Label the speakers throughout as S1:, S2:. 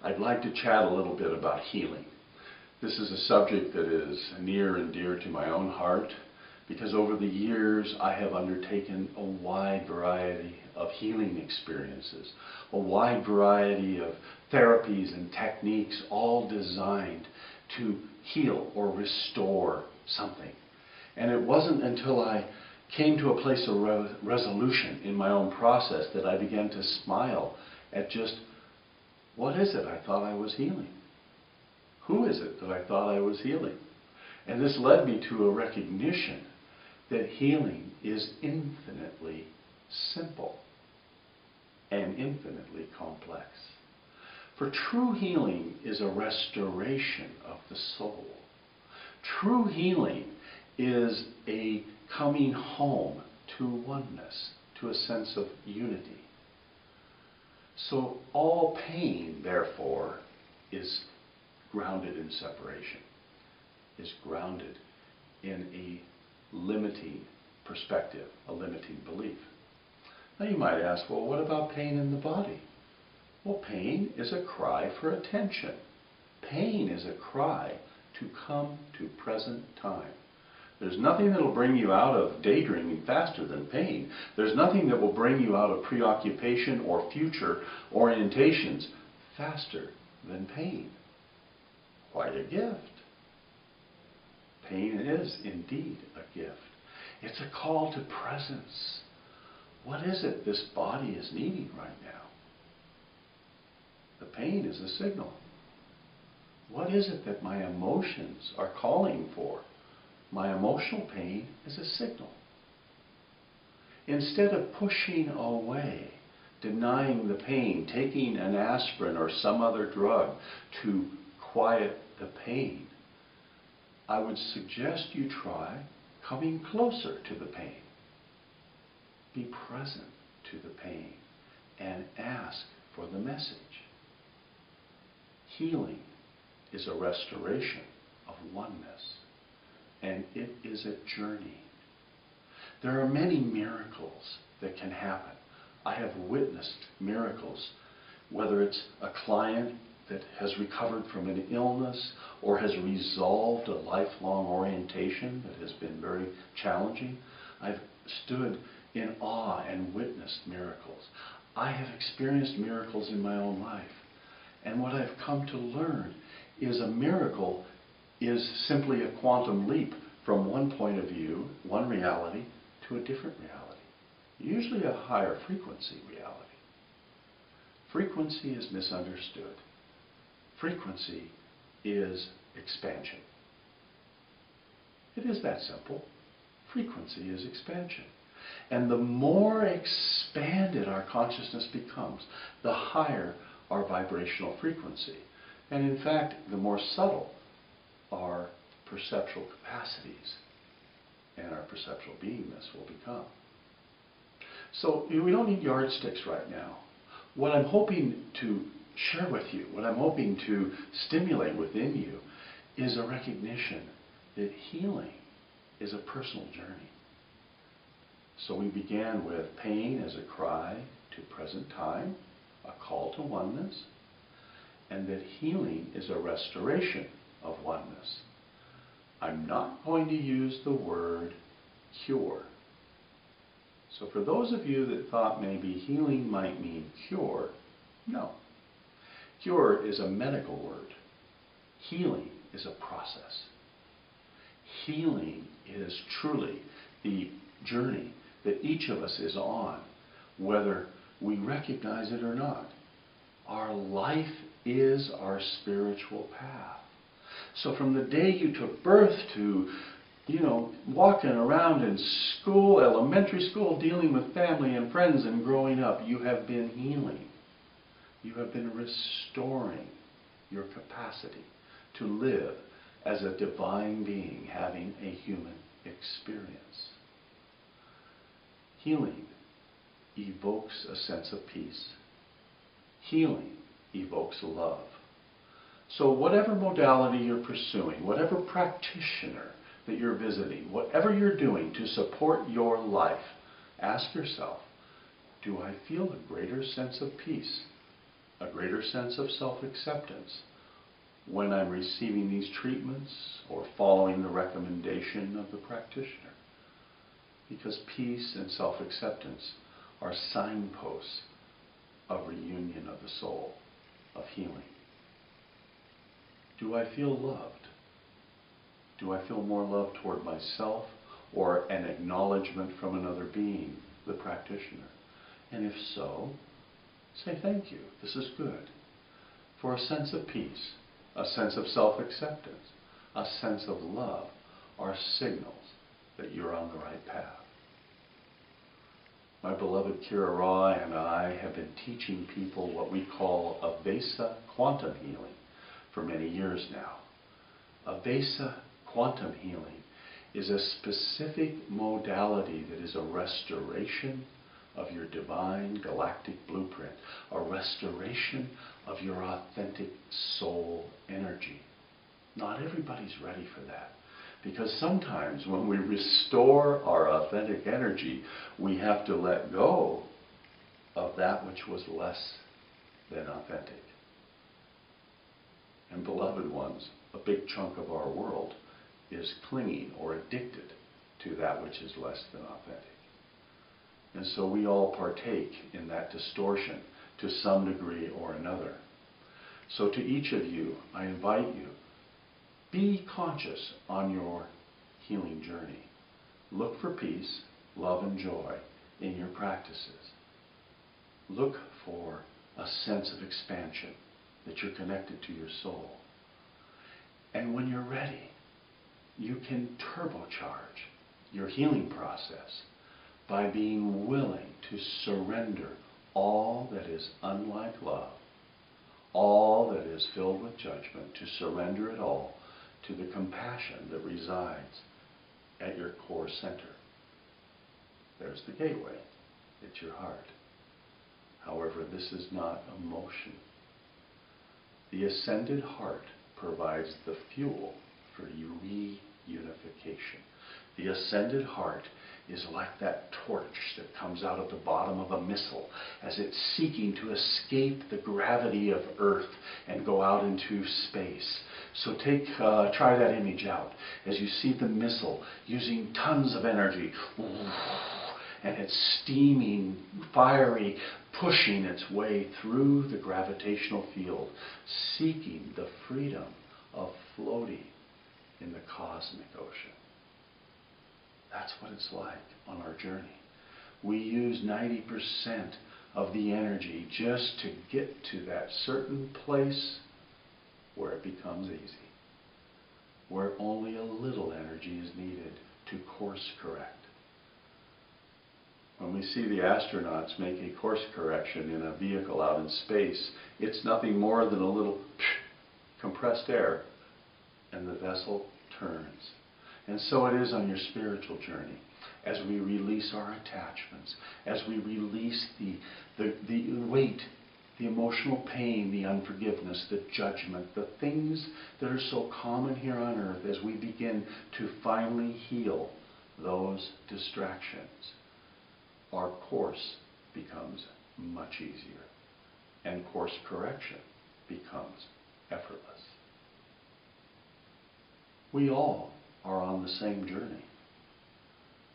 S1: I'd like to chat a little bit about healing. This is a subject that is near and dear to my own heart because over the years I have undertaken a wide variety of healing experiences, a wide variety of therapies and techniques, all designed to heal or restore something. And it wasn't until I came to a place of resolution in my own process that I began to smile at just, what is it I thought I was healing? Who is it that I thought I was healing? And this led me to a recognition that healing is infinitely simple and infinitely complex. For true healing is a restoration of the soul. True healing is a coming home to oneness, to a sense of unity. So all pain, therefore, is grounded in separation, is grounded in a limiting perspective, a limiting belief. Now you might ask, well, what about pain in the body? Well, pain is a cry for attention. Pain is a cry to come to present time. There's nothing that will bring you out of daydreaming faster than pain. There's nothing that will bring you out of preoccupation or future orientations faster than pain. Quite a gift. Pain is indeed a gift. It's a call to presence. What is it this body is needing right now? The pain is a signal. What is it that my emotions are calling for? My emotional pain is a signal. Instead of pushing away, denying the pain, taking an aspirin or some other drug to quiet the pain, I would suggest you try coming closer to the pain. Be present to the pain and ask for the message. Healing is a restoration of oneness, and it is a journey. There are many miracles that can happen. I have witnessed miracles, whether it's a client that has recovered from an illness or has resolved a lifelong orientation that has been very challenging. I've stood in awe and witnessed miracles. I have experienced miracles in my own life. And what I've come to learn is a miracle is simply a quantum leap from one point of view, one reality, to a different reality. Usually a higher frequency reality. Frequency is misunderstood. Frequency is expansion. It is that simple. Frequency is expansion. And the more expanded our consciousness becomes, the higher our vibrational frequency. And in fact, the more subtle our perceptual capacities and our perceptual beingness will become. So we don't need yardsticks right now. What I'm hoping to share with you, what I'm hoping to stimulate within you, is a recognition that healing is a personal journey. So we began with pain as a cry to present time, a call to oneness, and that healing is a restoration of oneness. I'm not going to use the word cure. So for those of you that thought maybe healing might mean cure, no. Cure is a medical word. Healing is a process. Healing is truly the journey that each of us is on, whether we recognize it or not. Our life is our spiritual path. So from the day you took birth to, walking around in school, elementary school, dealing with family and friends and growing up, you have been healing. You have been restoring your capacity to live as a divine being having a human experience. Healing evokes a sense of peace. Healing evokes love. So whatever modality you're pursuing, whatever practitioner that you're visiting, whatever you're doing to support your life, ask yourself, do I feel a greater sense of peace, a greater sense of self-acceptance when I'm receiving these treatments or following the recommendation of the practitioner. Because peace and self-acceptance are signposts of reunion of the soul, of healing. Do I feel loved? Do I feel more love toward myself or an acknowledgement from another being, the practitioner? And if so, say thank you, this is good. For a sense of peace, a sense of self-acceptance, a sense of love are signals that you're on the right path. My beloved Kira Rai and I have been teaching people what we call Avesa quantum healing for many years now. Avesa quantum healing is a specific modality that is a restoration of your divine galactic blueprint, a restoration of your authentic soul energy. Not everybody's ready for that, because sometimes when we restore our authentic energy, we have to let go of that which was less than authentic. And beloved ones, a big chunk of our world is clinging or addicted to that which is less than authentic. And so we all partake in that distortion to some degree or another. So to each of you, I invite you, be conscious on your healing journey. Look for peace, love, and joy in your practices. Look for a sense of expansion, that you're connected to your soul. And when you're ready, you can turbocharge your healing process by being willing to surrender all that is unlike love, all that is filled with judgment, to surrender it all to the compassion that resides at your core center. There's the gateway. It's your heart. However, this is not emotion. The ascended heart provides the fuel for reunification. The ascended heart is like that torch that comes out of the bottom of a missile as it's seeking to escape the gravity of Earth and go out into space. So try that image out as you see the missile using tons of energy, and it's steaming, fiery, pushing its way through the gravitational field, seeking the freedom of floating in the cosmic ocean. That's what it's like on our journey. We use 90% of the energy just to get to that certain place where it becomes easy, where only a little energy is needed to course correct. When we see the astronauts make a course correction in a vehicle out in space, it's nothing more than a little compressed air, and the vessel turns. And so it is on your spiritual journey. As we release our attachments, as we release the weight, the emotional pain, the unforgiveness, the judgment, the things that are so common here on earth, as we begin to finally heal those distractions, our course becomes much easier, and course correction becomes effortless. We all are on the same journey.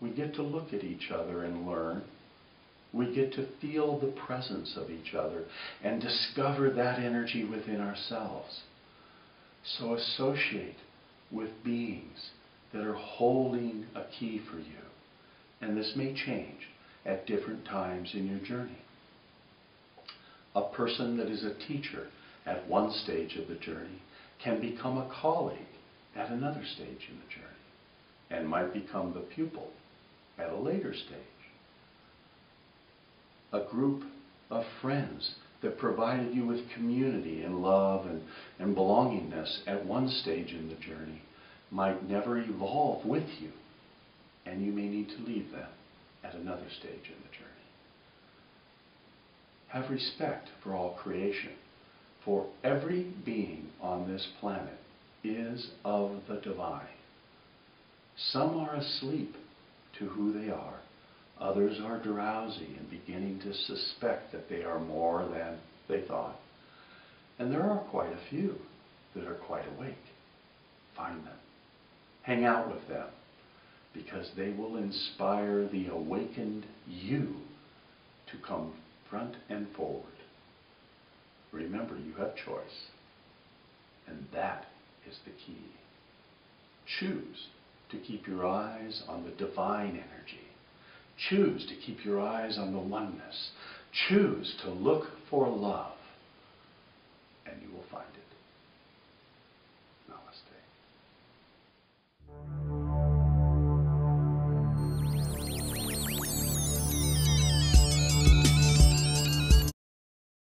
S1: We get to look at each other and learn. We get to feel the presence of each other and discover that energy within ourselves. So associate with beings that are holding a key for you. And this may change at different times in your journey. A person that is a teacher at one stage of the journey can become a colleague at another stage in the journey, and might become the pupil at a later stage. A group of friends that provided you with community and love and belongingness at one stage in the journey might never evolve with you, and you may need to leave them at another stage in the journey. Have respect for all creation, for every being on this planet is of the divine. Some are asleep to who they are. Others are drowsy and beginning to suspect that they are more than they thought. And there are quite a few that are quite awake. Find them. Hang out with them, because they will inspire the awakened you to come front and forward. Remember, you have choice, and that is the key. Choose to keep your eyes on the divine energy. Choose to keep your eyes on the oneness. Choose to look for love.